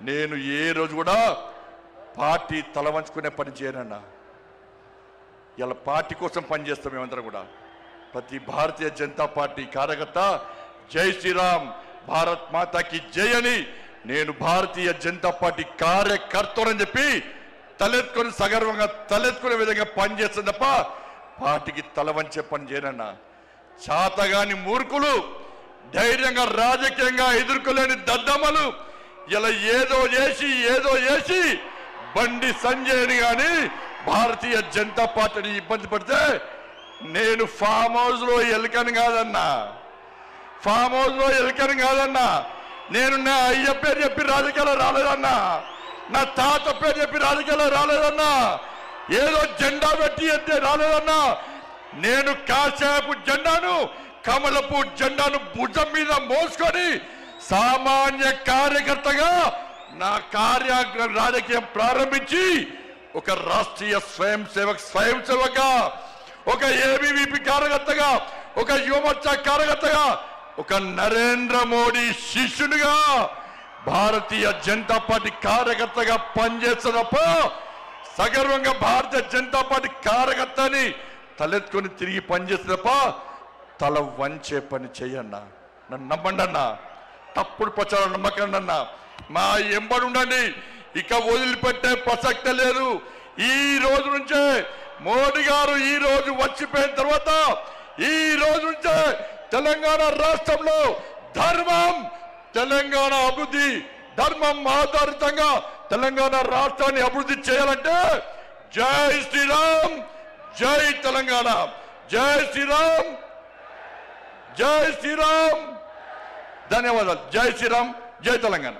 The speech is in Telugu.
నేను ఏ రోజు కూడా పార్టీ తల వంచుకునే పని చేయనన్నా. ఇలా పార్టీ కోసం పనిచేస్తాం మేమందరం కూడా. ప్రతి భారతీయ జనతా పార్టీ కార్యకర్త జై శ్రీరామ్, భారత్ మాతాకి జై అని నేను భారతీయ జనతా పార్టీ కార్యకర్తలని చెప్పి తలెత్తుకొని సగర్వంగా తలెత్తుకునే విధంగా పనిచేస్తుంది తప్ప పార్టీకి తల వంచే పని చేయనన్నా. చాతగాని మూర్ఖులు, ధైర్యంగా రాజకీయంగా ఎదుర్కోలేని దద్దమ్మలు ఇలా ఏదో చేసి బండి సంజయ్ని కానీ భారతీయ జనతా పార్టీని ఇబ్బంది పడితే నేను ఫామ్ హౌస్ లో ఎలుకని కాదన్నా, ఫామ్ హౌస్ లో ఎలుకని కాదన్నా. నేను నా అయ్య పేరు చెప్పి రాజకీయాల్లో రాలేదన్నా, నా తాత పేరు చెప్పి రాజకీయాల్లో రాలేదన్నా, ఏదో జెండా పెట్టి రాలేదన్నా. నేను కాసేపు జెండాను, కమలపు జెండాను భుజం మీద మోసుకొని సామాన్య కార్యకర్తగా నా రాజకీయం ప్రారంభించి ఒక రాష్ట్రీయ స్వయం సేవక, ఒక ఏబీవీపీ కార్యకర్తగా, ఒక యువమోర్చా కార్యకర్తగా, ఒక నరేంద్ర మోడీ శిష్యునిగా భారతీయ జనతా పార్టీ కార్యకర్తగా పనిచేస్తున్నప్ప సగర్వంగా భారతీయ జనతా పార్టీ కార్యకర్తని తలెత్తుకొని తిరిగి పనిచేస్తున్నప్ప తల వంచే పని చెయ్యన్నా. నన్ను నమ్మండి అన్నా, తప్పుడు ప్రచారం నమ్మకండి అన్నా. మా ఎంబడి ఉండండి, ఇక వదిలిపెట్టే ప్రసక్తే లేదు. ఈ రోజు నుంచే మోడీ గారు ఈ రోజు వచ్చిపోయిన తర్వాత ఈ రోజు నుంచే తెలంగాణ రాష్ట్రంలో ధర్మం, తెలంగాణ అభివృద్ధి, ధర్మం ఆధారితంగా తెలంగాణ రాష్ట్రాన్ని అభివృద్ధి చేయాలంటే జై శ్రీరామ్, జై తెలంగాణ, జై శ్రీరామ్, జై శ్రీరామ్. ధన్యవాదాలు. జై శ్రీరామ్, జై తెలంగాణ.